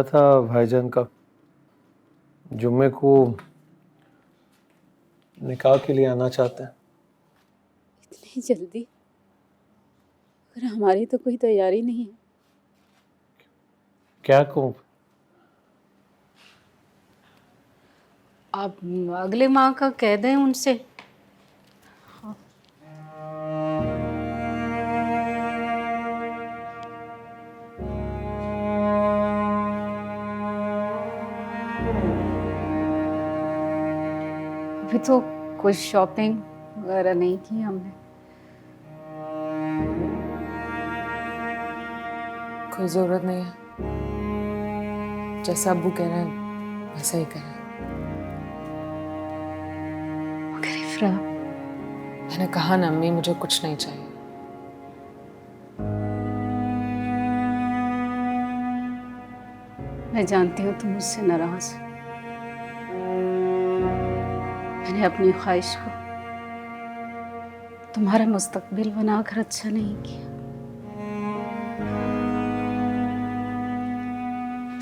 था भाईजान का, जुम्मे को निकाह के लिए आना चाहते हैं। इतनी जल्दी? अगर हमारी तो कोई तैयारी नहीं है। क्या कहूँ? आप अगले माह का कह दें उनसे। हाँ। अभी तो कुछ शॉपिंग वगैरह नहीं की हमने। कोई जरूरत नहीं है, जैसा अब्बू कह रहे हैं वैसा ही करें। मगर इफ्रा, मैंने कहा ना अम्मी, मुझे कुछ नहीं चाहिए। मैं जानती हूँ तुम मुझसे नाराज हो। मैंने अपनी ख्वाहिश को तुम्हारा मुस्तकबिल बनाकर अच्छा नहीं किया।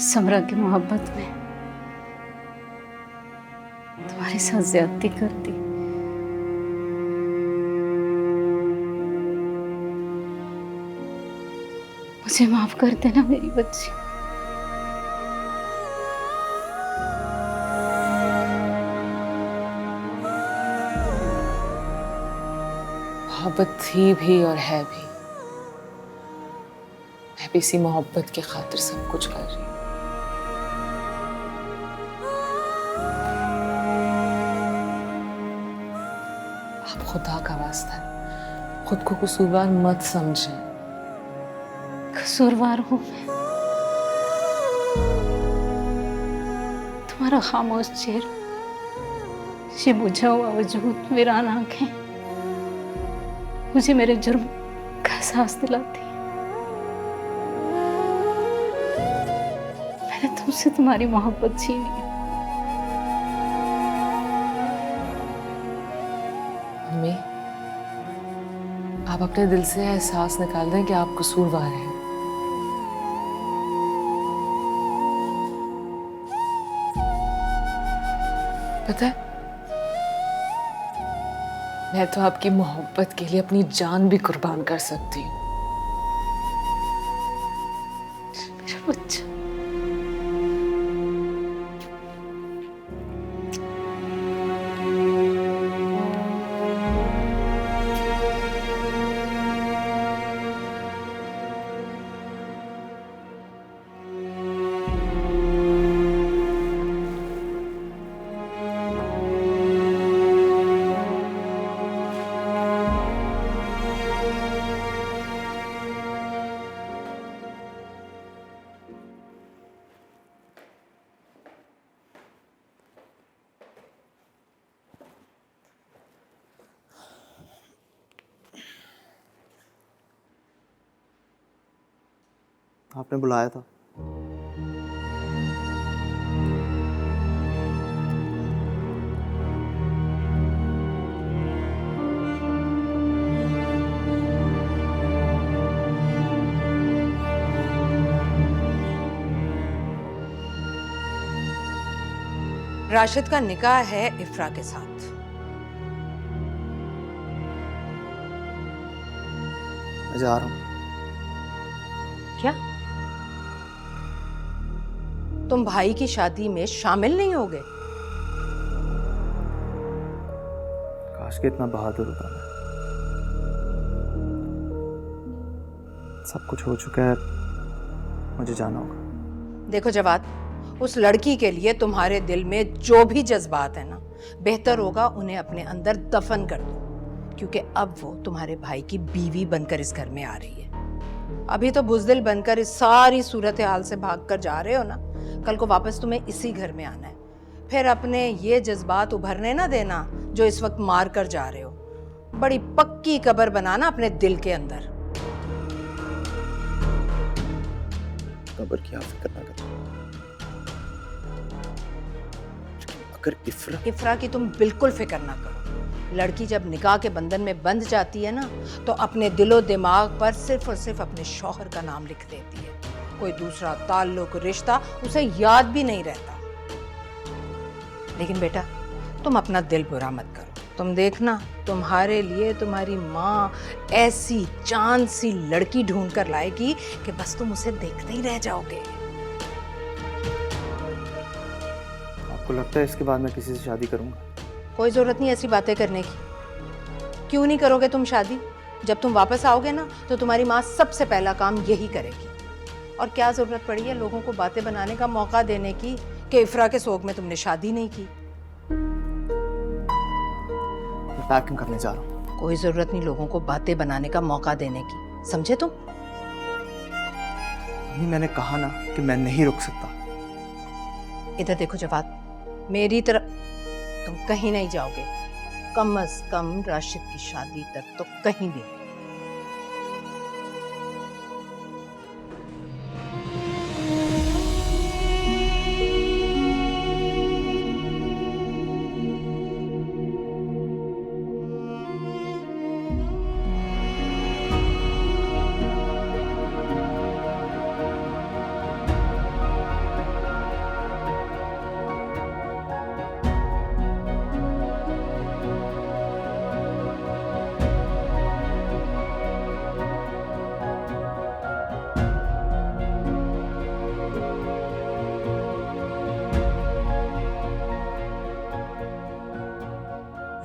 समरा की मोहब्बत में तुम्हारे साथ ज्यादती कर दी। मुझे माफ कर देना मेरी बच्ची। मोहब्बत थी भी और है भी। मैं भी इसी मोहब्बत की खातिर सब कुछ कर रही हूँ। आप खुदा का वास्ता है, खुद को कसूरवार मत समझें। कसूरवार हूं मैं। तुम्हारा खामोश चेहरा, ये बुझा हुआ वजूद, वीरान आंखें मुझे मेरे जुर्म का एहसास दिलाती है। मैंने तुमसे तुम्हारी मोहब्बत छीनी है। अम्मी, आप अपने दिल से एहसास निकाल दें कि आप कसूरवार हैं। पता है, मैं तो आपकी मोहब्बत के लिए अपनी जान भी कुर्बान कर सकती हूँ। मेरा बच्चा। आपने बुलाया था। राशिद का निकाह है इफ्रा के साथ। मैं जा रहा हूँ। क्या तुम भाई की शादी में शामिल नहीं होगे? काश के इतना बहादुर होता मैं। सब कुछ हो चुका है, मुझे जाना होगा। देखो जवाद, उस लड़की के लिए तुम्हारे दिल में जो भी जज्बात है ना, बेहतर होगा उन्हें अपने अंदर दफन कर दो, क्योंकि अब वो तुम्हारे भाई की बीवी बनकर इस घर में आ रही है। अभी तो बुज़दिल बनकर इस सारी सूरत हाल से भागकर जा रहे हो ना, कल को वापस तुम्हें इसी घर में आना है। फिर अपने ये जज्बात उभरने ना देना जो इस वक्त मार कर जा रहे हो। बड़ी पक्की कब्र बनाना अपने दिल के अंदर। कब्र की आप फिक्र ना करो। अगर इफ्रा की तुम बिल्कुल फिक्र ना करो। लड़की जब निकाह के बंधन में बंध जाती है ना, तो अपने दिलो दिमाग पर सिर्फ और सिर्फ अपने शौहर का नाम लिख देती है। कोई दूसरा ताल्लुक रिश्ता उसे याद भी नहीं रहता। लेकिन बेटा तुम अपना दिल बुरा मत करो। तुम देखना तुम्हारे लिए तुम्हारी माँ ऐसी चांद सी लड़की ढूंढ कर लाएगी कि बस तुम उसे देखते ही रह जाओगे। आपको लगता है इसके बाद मैं किसी से शादी करूंगा? कोई जरूरत नहीं ऐसी बातें करने की। क्यों नहीं करोगे तुम शादी? जब तुम वापस आओगे ना तो तुम्हारी माँ सबसे पहला काम यही करेगी। और क्या जरूरत पड़ी है लोगों को बातें बनाने का मौका देने की कि इफ्रा के सोग में तुमने शादी नहीं की। मैं पैकिंग करने जा रहा हूँ। कोई जरूरत नहीं लोगों को बातें बनाने का मौका देने की, समझे तुम? नहीं, मैंने कहा ना कि मैं नहीं रुक सकता। इधर देखो जवाद, मेरी तरफ तुम कहीं नहीं जाओगे, कम अज कम राशिद की शादी तक तो कहीं भी नहीं।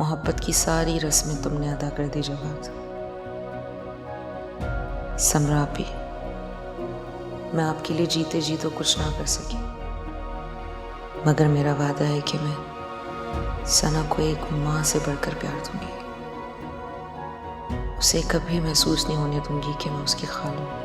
मोहब्बत की सारी रस्में तुमने अदा कर दी जवाद। समरा भी, मैं आपके लिए जीते जी तो कुछ ना कर सकी, मगर मेरा वादा है कि मैं सना को एक माँ से बढ़कर प्यार दूंगी। उसे कभी महसूस नहीं होने दूंगी कि मैं उसकी खालू हूँ।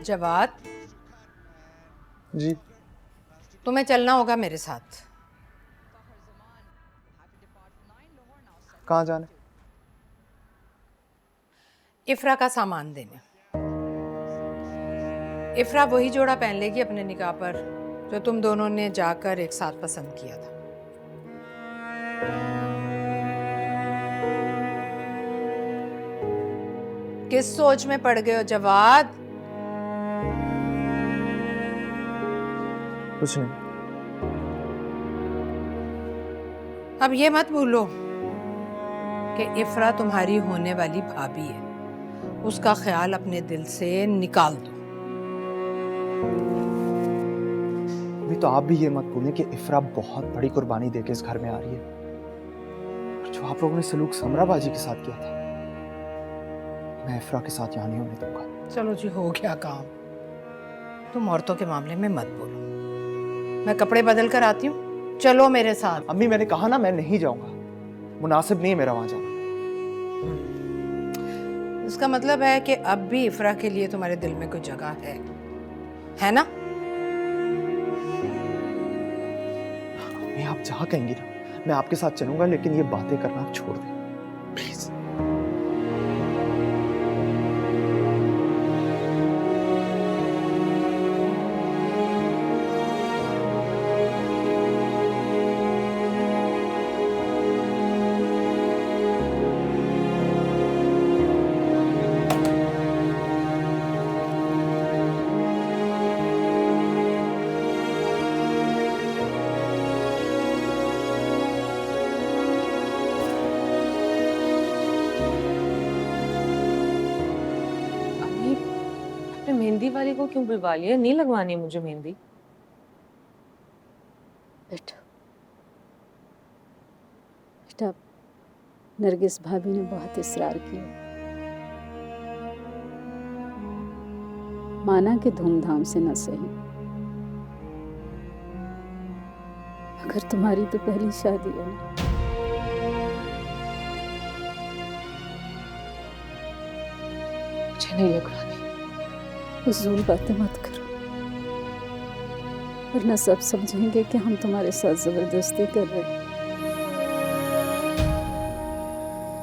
जवाद, जी। तुम्हें चलना होगा मेरे साथ। कहाँ जाना? इफ्रा का सामान देने। इफ्रा वही जोड़ा पहन लेगी अपने निकाह पर जो तुम दोनों ने जाकर एक साथ पसंद किया था। किस सोच में पड़ गए हो जवाद? कुछ नहीं। अब ये मत भूलो कि इफ्रा तुम्हारी होने वाली भाभी है, उसका ख्याल अपने दिल से निकाल दो। अभी तो आप भी ये मत भूलें कि इफ्रा बहुत बड़ी कुर्बानी देके इस घर में आ रही है। और जो आप लोगों ने सलूक समरा बाजी के साथ किया था, मैं इफ्रा के साथ यहाँ नहीं होने दूंगा। चलो जी, हो गया काम। तुम औरतों के मामले में मत बोलो। मैं कपड़े बदल कर आती हूँ, चलो मेरे साथ। अम्मी, मैंने कहा ना मैं नहीं जाऊंगा, मुनासिब नहीं है मेरा वहां जाना। इसका मतलब है कि अब भी इफ्रा के लिए तुम्हारे दिल में कोई जगह है ना? अम्मी, आप जहाँ कहेंगी ना मैं आपके साथ चलूंगा, लेकिन ये बातें करना आप छोड़ दें प्लीज। मेहंदी वाली को क्यों बुलवा लिया? नहीं लगवानी मुझे मेहंदी। बेटा बेटा, नरगिस भाभी ने बहुत इसरार किया, माना कि धूमधाम से न सही, मगर तुम्हारी तो पहली शादी है ना। मुझे नहीं लगवानी। फजूल बातें मत करो, वरना सब समझेंगे कि हम तुम्हारे साथ जबरदस्ती कर रहे हैं।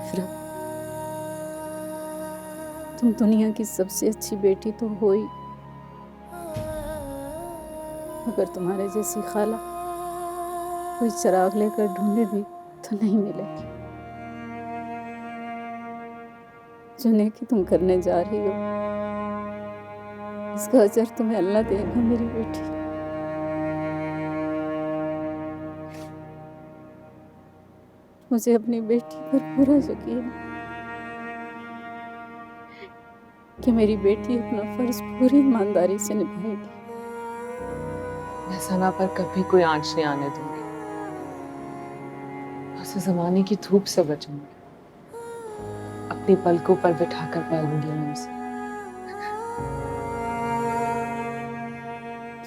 फिर तुम दुनिया की सबसे अच्छी बेटी तो हो ही, मगर तुम्हारे जैसी खाला कोई चिराग लेकर ढूंढे भी तो नहीं मिलेगी। जो नेकी तुम करने जा रही हो, इसका अजर तुम्हें अल्लाह देगा मेरी बेटी। मुझे अपनी बेटी पर पूरा यकीन है कि मेरी बेटी अपना फर्ज पूरी ईमानदारी से निभाएगी। मैं सना पर कभी कोई आंच नहीं आने दूंगी। उसे जमाने की धूप से बचूंगी, अपनी पलकों पर बिठाकर पालूंगी मैं उसे।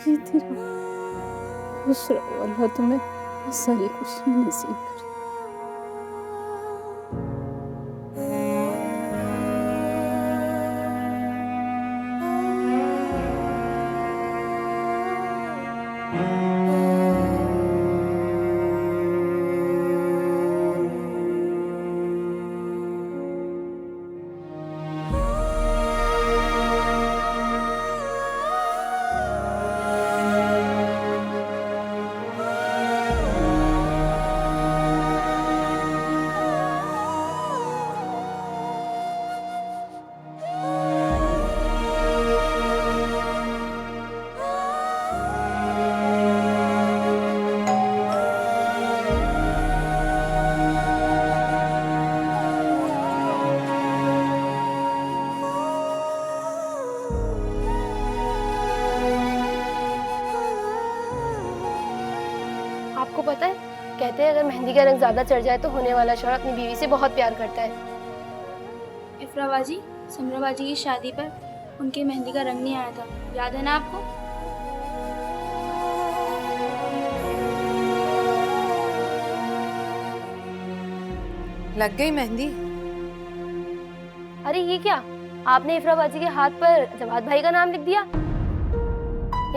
जीती रहो, खुश रहो, अल्लाह तुम्हें बहुत सारी खुशियाँ नसीब करे। आपको पता है, कहते हैं अगर मेहंदी का रंग ज्यादा चढ़ जाए तो होने वाला शौहर अपनी बीवी से बहुत प्यार करता है। इफ्राबाजी, समराबाजी की शादी पर उनके मेहंदी का रंग नहीं आया था, याद है ना आपको? लग गई मेहंदी? अरे ये क्या, आपने इफ्राबाजी के हाथ पर जवाद भाई का नाम लिख दिया।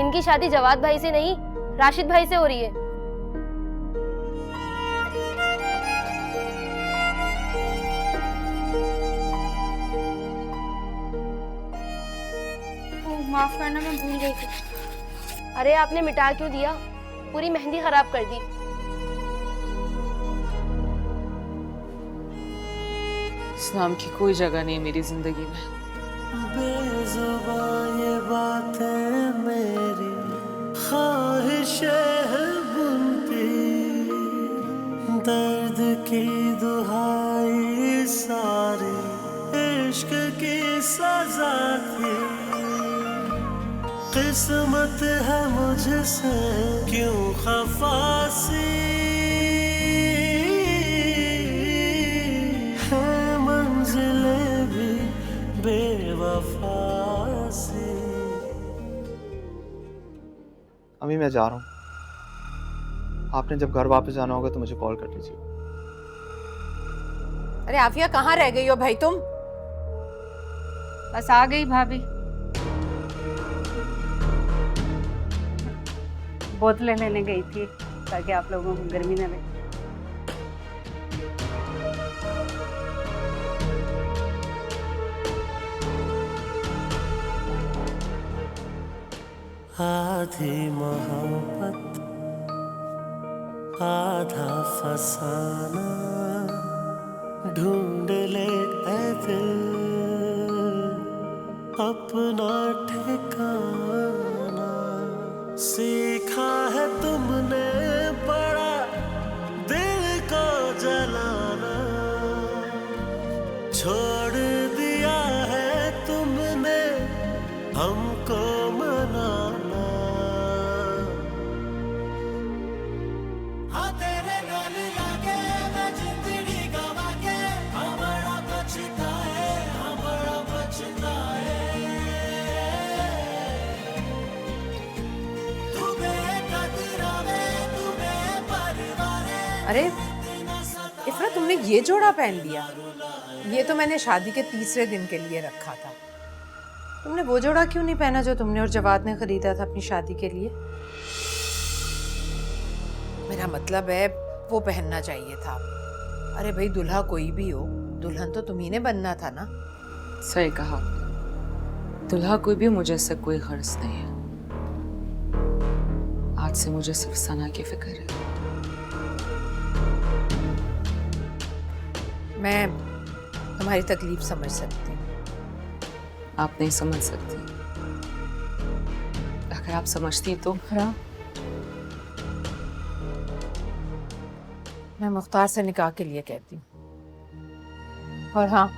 इनकी शादी जवाद भाई से नहीं, राशिद भाई से हो रही है। ओह, माफ करना, मैं भूल गई थी। अरे आपने मिटा क्यों दिया, पूरी मेहंदी खराब कर दी। इस नाम की कोई जगह नहीं मेरी जिंदगी में। बेज़ुबान ये बातें मेरी ख्वाहिशें हैं बुनती, दर्द की दुहाई सारी इश्क की सजा थी। किस्मत है मुझसे क्यों खफासी, है मंजिले भी बेवफासी। अम्मी मैं जा रहा हूँ, आपने जब घर वापस जाना होगा तो मुझे कॉल कर लीजिए। अरे आफिया, कहाँ रह गई हो भाई तुम? बस आ गई भाभी। बोतलें लेने गई थी ताकि आप लोगों को गर्मी न लगे। आधी मोहब्बत आधा फसाना, ढूंढ ले ऐ दिल अपना ठिकाना। सीखा है तुमने बड़ा दिल को जलाना, छोड़ दिया है तुमने हमको अरे इफ्रा, तुमने ये जोड़ा पहन लिया? ये तो मैंने शादी के तीसरे दिन के लिए रखा था। तुमने वो जोड़ा क्यों नहीं पहना जो तुमने और जवाद ने खरीदा था अपनी शादी के लिए? मेरा मतलब है वो पहनना चाहिए था। अरे भाई, दुल्हा कोई भी हो, दुल्हन तो तुम्ही ने बनना था ना। सही कहा। दुल्हा कोई भी, मुझे इससे कोई गर्ज नहीं है। आज से मुझे सिर्फ सना की फिक्र है। मैं तुम्हारी तकलीफ समझ सकती हूँ। आप नहीं समझ सकती। अगर आप समझती तो। मैं मुख्तार से निकाह के लिए कहती हूँ। और हाँ,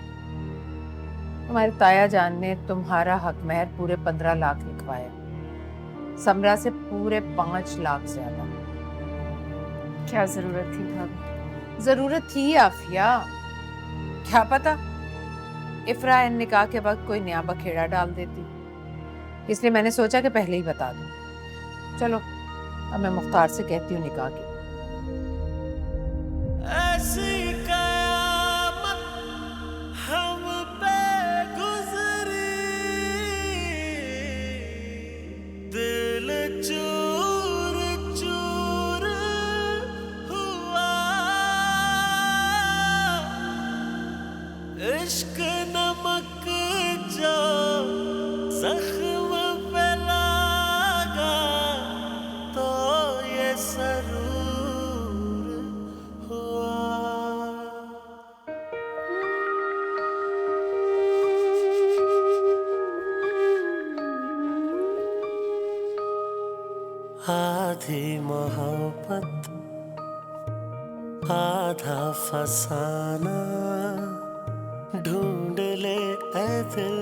तुम्हारे ताया जान ने तुम्हारा हक महर पूरे 15 लाख लिखवाया, समरा से पूरे 5 लाख ज्यादा। क्या जरूरत थी भाभी? जरूरत थी आफिया, क्या पता इफ्रा इन निकाह के वक्त कोई नया बखेड़ा डाल देती, इसलिए मैंने सोचा कि पहले ही बता दूं। चलो अब मैं मुख्तार से कहती हूँ निकाह की। ऐसी कयामत हम पे गुजरी, दिल चूर चूर हुआ, इश्क नमक जो जख्म पे लगा तो ये सरूर हुआ। आधी मोहब्बत आधा फसाना, ढूंढ ले ऐ दिल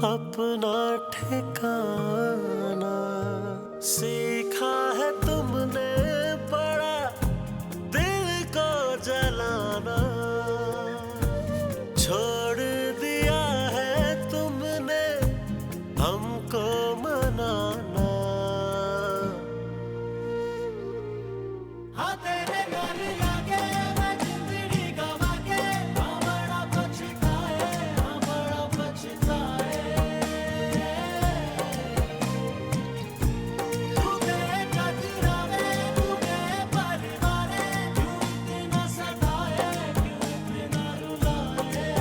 अपना ठिकाना। सीखा है तुमने बड़ा दिल को जलाना, छोड़ दिया है तुमने हमको मनाना। हाँ तेरे नाल लागे मैं जिंदड़ी गवा के, हाँ बड़ा पछताए, हाँ बड़ा पछताए। तू मेरे कदरावे, तू मेरे परिवारे, क्यों इतना सताए, क्यों इतना रुलाए।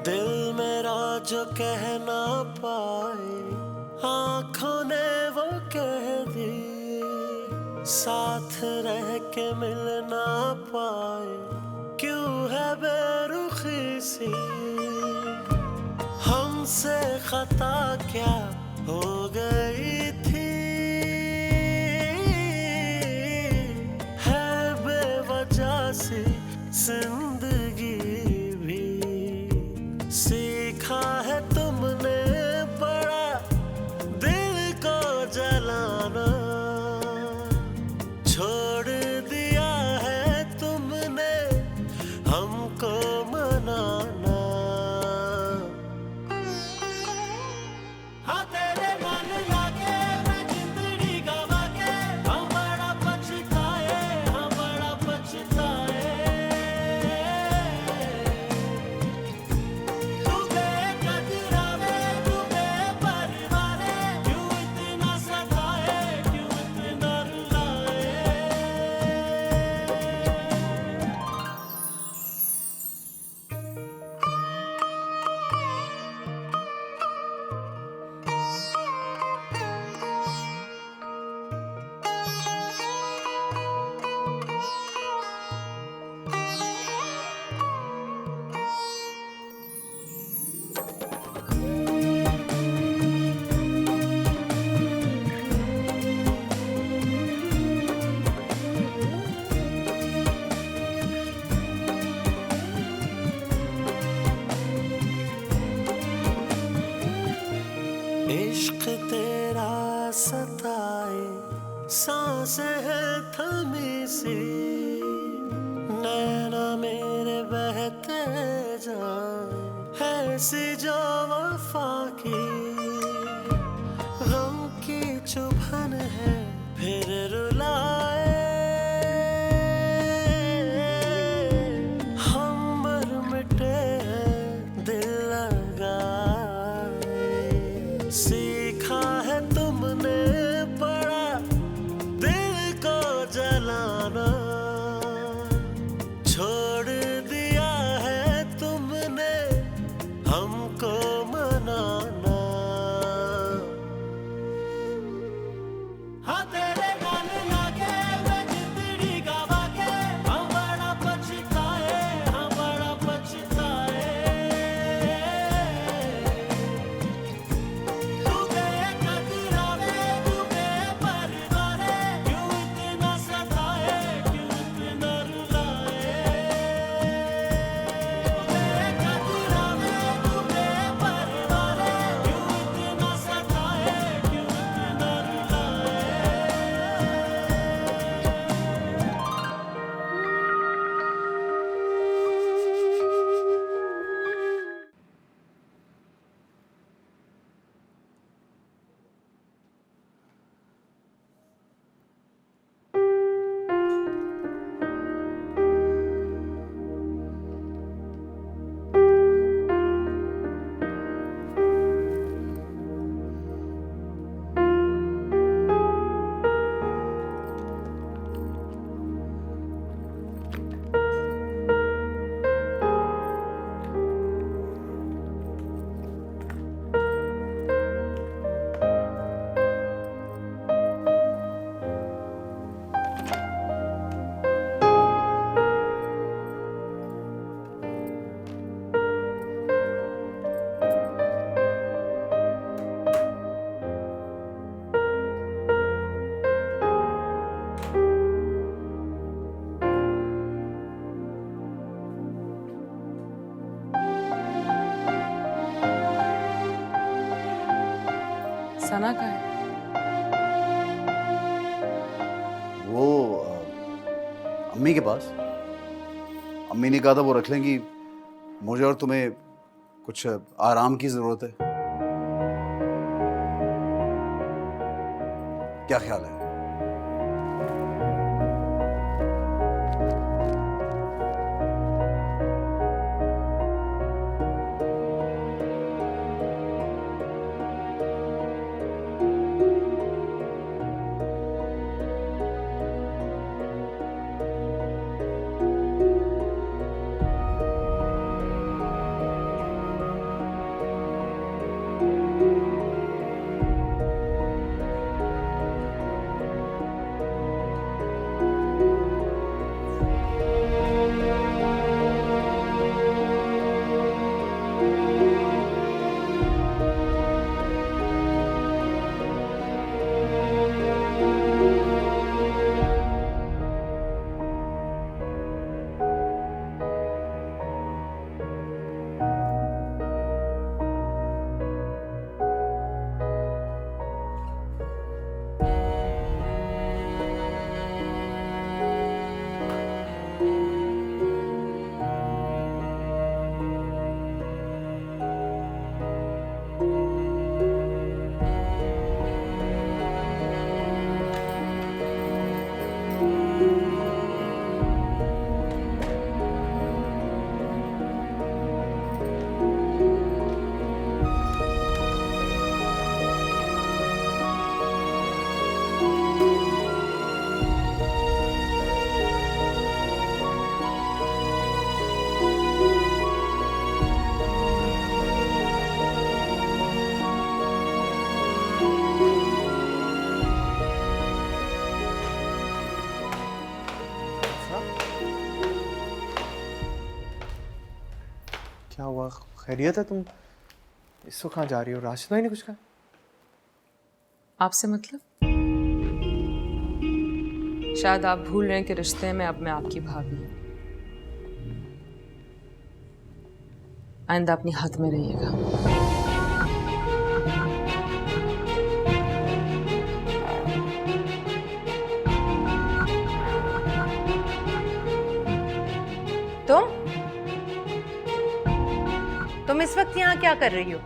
दिल मेरा जो कह ना पाए, आंखों ने वो कह दी। साथ रह के मिल ना पाए, क्यों है बेरुखी सी। हमसे खता क्या हो गई थी, है बेवजह सी जिंदगी भी। सीखा है तुमने बड़ा दिल को जलाना, छोड़ दिया है तुमने हमको मनाना। हाँ तेरे नाल लागे मैं जिंदड़ी गवा के, हाँ बड़ा पछताए, हाँ बड़ा पछताए। तू मेरे कदरावे, तू मेरे परिवारे, क्यों इतना सताए, आए, सांस है थमी सी, नैना मेरे बहते जाए, ऐसी जो वफा की गम की चुभन है फिर रुलाए, हम मर मिटे हैं दिल लगाए, सीखा है तुमने बड़ा दिल को जलाना, छोड़ दिया है तुमने हमको मनाना। हाँ तेरे गाल लागे मैं जिंदड़ी गवा के, हम बड़ा पछताए, हम बड़ा पछताए, तू बेकदरावे, तू बेपरवारे, क्यों इतना सताए, क्यों इतना रुलाए, बेकदरावे, तू बेपरवारे, क्यों इतना सताए, क्यों इतना रुलाए। सना का है वो अम्मी के पास। अम्मी ने कहा था वो रख लेंगी, मुझे और तुम्हें कुछ आराम की जरूरत है। क्या ख्याल है? क्या हुआ, खैरियत है? तुम इस वक्त कहाँ जा रही हो? राशिदा ही नहीं कुछ कहा? आपसे मतलब? शायद आप भूल रहे हैं कि रिश्ते में अब मैं आपकी भाभी हूं। आइंदा अपनी हद में रहिएगा। वक्त यहाँ क्या कर रही हो?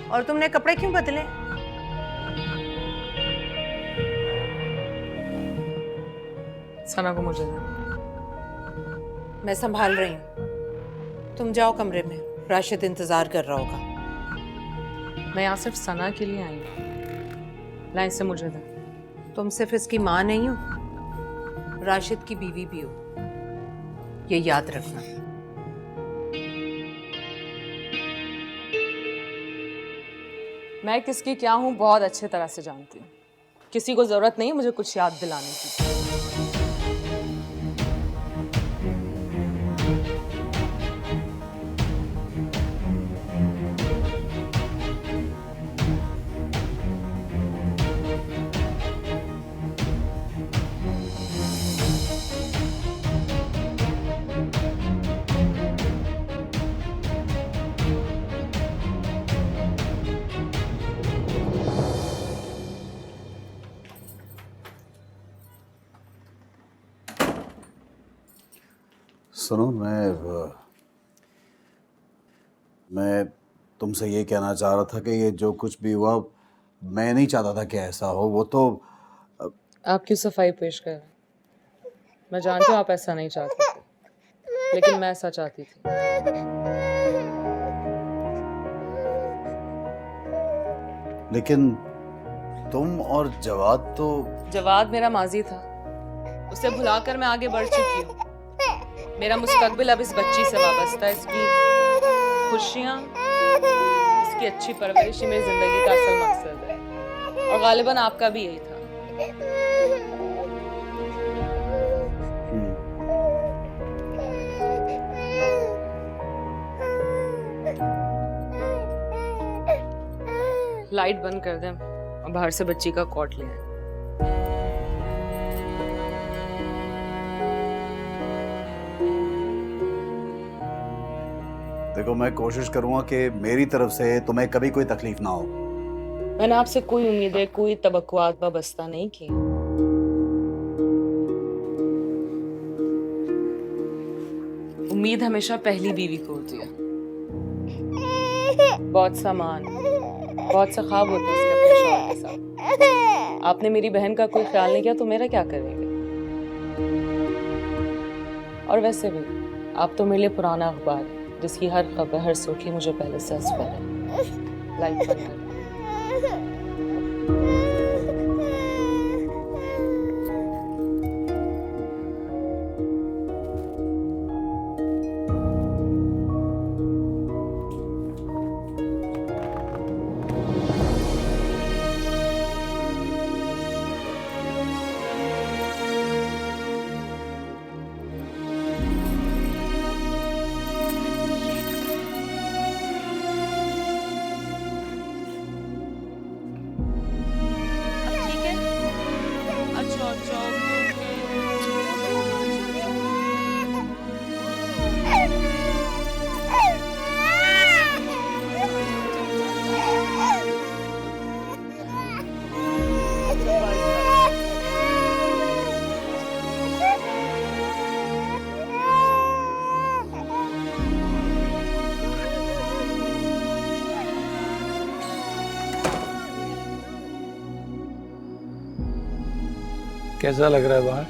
और तुमने कपड़े क्यों बदले? सना को मुझे दे। मैं संभाल रही हूँ। तुम जाओ कमरे में, राशिद इंतजार कर रहा होगा। मैं यहाँ सिर्फ सना के लिए आई हूँ। ला इसे मुझे दे। तुम सिर्फ इसकी माँ नहीं हो, राशिद की बीवी भी हो, ये याद रखना। मैं किसकी क्या हूँ बहुत अच्छे तरह से जानती हूँ। किसी को जरूरत नहीं मुझे कुछ याद दिलाने की। सुनो, मैं तुमसे ये कहना चाह रहा था कि ये जो कुछ भी हुआ, मैं नहीं चाहता था कि ऐसा हो। वो तो आप क्यों सफाई पेश कर रहे हैं? मैं जानती हूँ आप ऐसा नहीं चाहते थे, लेकिन मैं ऐसा चाहती थी। लेकिन तुम और जवाद तो जवाद मेरा माजी था, उसे भुलाकर मैं आगे बढ़ चुकी हूँ। मेरा मुस्तकबिल अब इस बच्ची से वाबस्ता है। इसकी खुशियाँ, इसकी अच्छी परवरिश ही मेरी जिंदगी का असल मकसद है, और गालिबन आपका भी यही था। लाइट बंद कर दें और बाहर से बच्ची का कॉट ले आए। देखो, मैं कोशिश करूंगा कि मेरी तरफ से तुम्हें कभी कोई तकलीफ ना हो। मैंने आपसे कोई उम्मीदें, कोई तवक्कुआत वाबस्ता नहीं की। उम्मीद हमेशा पहली बीवी को होती है। बहुत सामान, बहुत सा ख्वाब होता है उसके अपने शौहर के साथ। आपने मेरी बहन का कोई ख्याल नहीं किया तो मेरा क्या करेंगे? और वैसे भी आप तो मेरे लिए पुराना अखबार है, जिसकी हर खबर, हर सुर्खी मुझे पहले से असर है। लाइट बंद कर। कैसा लग रहा है बाहर?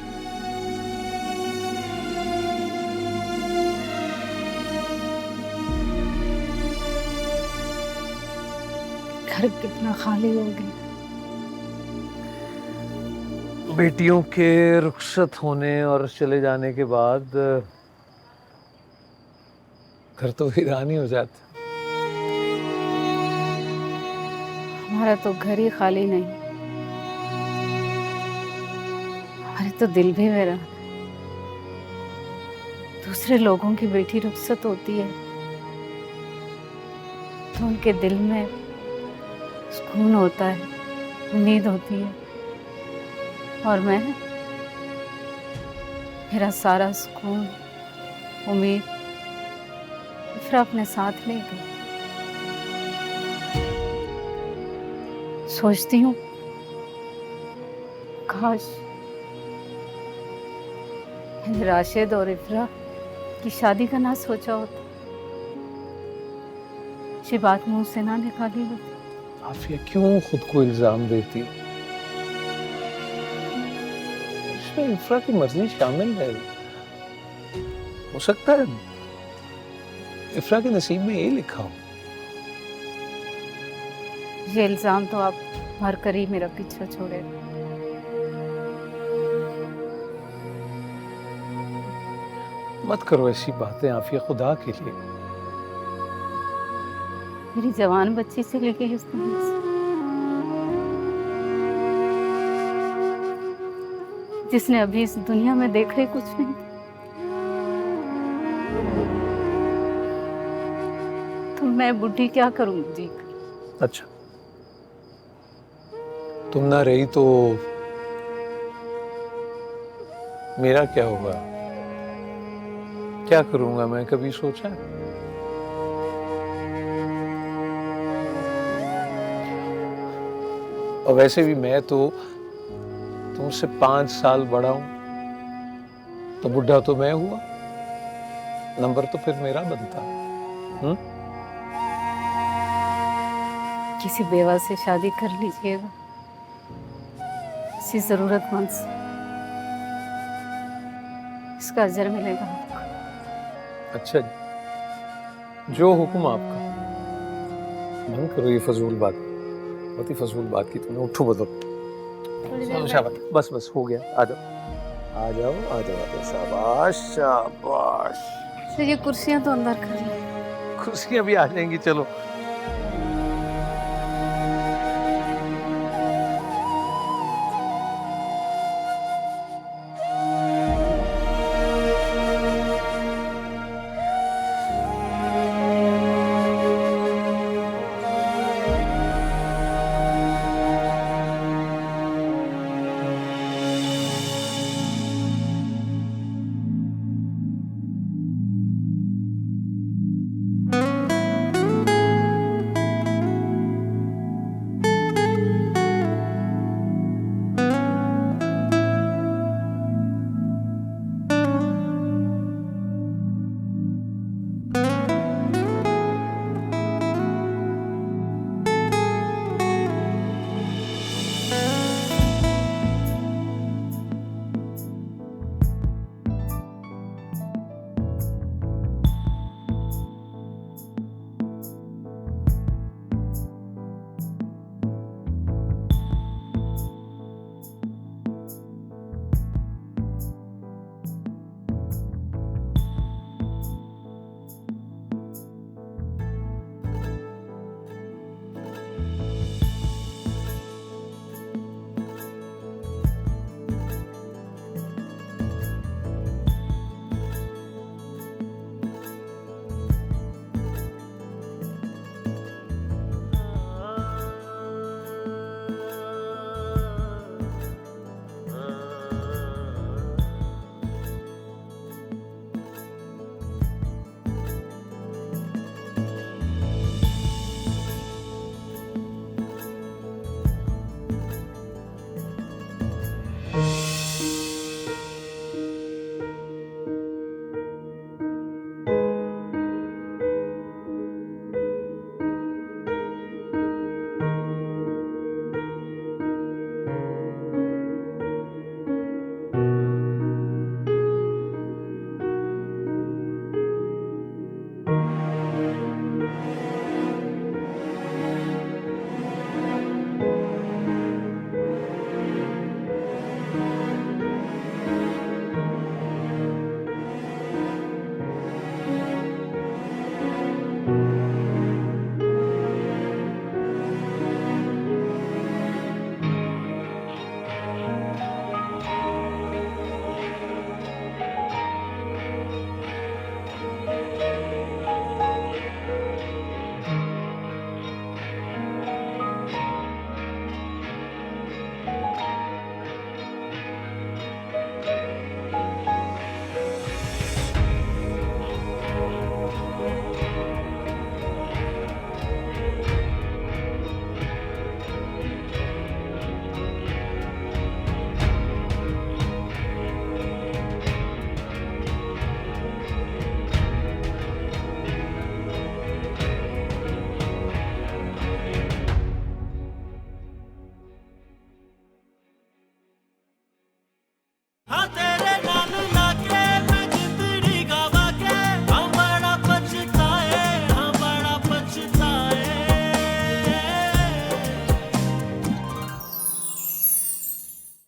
घर कितना खाली हो गया। बेटियों के रुखसत होने और चले जाने के बाद घर तो वीरान ही हो जाता। हमारा तो घर ही खाली नहीं, हमारे तो दिल भी वीरान। दूसरे लोगों की बेटी रुखसत होती है तो उनके दिल में सुकून होता है, उम्मीद होती है, और मेरा सारा सुकून, उम्मीद इफ्रा अपने साथ ले गई। सोचती हूँ काश मैंने राशिद और इफ्रा की शादी का ना सोचा होता, ये बात मुंह से ना निकाली होती। आफिया क्यों खुद को इल्जाम देती? इसमें इफ्रा की मर्जी शामिल है। हो सकता है इफ्रा के नसीब में ये लिखा हो। ये इल्जाम तो आप भर कर ही मेरा पीछा छोड़े। मत करो ऐसी बातें आफिया, खुदा के लिए। मेरी जवान बच्ची से लेके इस दुनिया से, जिसने अभी इस दुनिया में देखा ही कुछ नहीं, तो मैं बुढ़ी क्या करूंगी जी? अच्छा, तुम ना रही तो मेरा क्या होगा? क्या करूंगा मैं, कभी सोचा है? और वैसे भी मैं तो तुमसे 5 साल बड़ा हूं, तो बुढ़ा तो मैं हुआ, नंबर तो फिर मेरा बनता। किसी बेवा से शादी कर लीजिएगा, किसी जरूरतमंद से, इसका अजर मिलेगा आपको। अच्छा, जो हुक्म आपका। बंद करो ये फजूल बात, बहुत ही फजूल बात की तुमने। उठो बदलो, चलो शाबाश, बस बस हो गया। आ जाओ आ जाओ आ जाओ आ जाओ, शाबाश शाबाश। तो ये कुर्सियां तो अंदर कर लें। कुर्सियां भी आ जाएंगी, चलो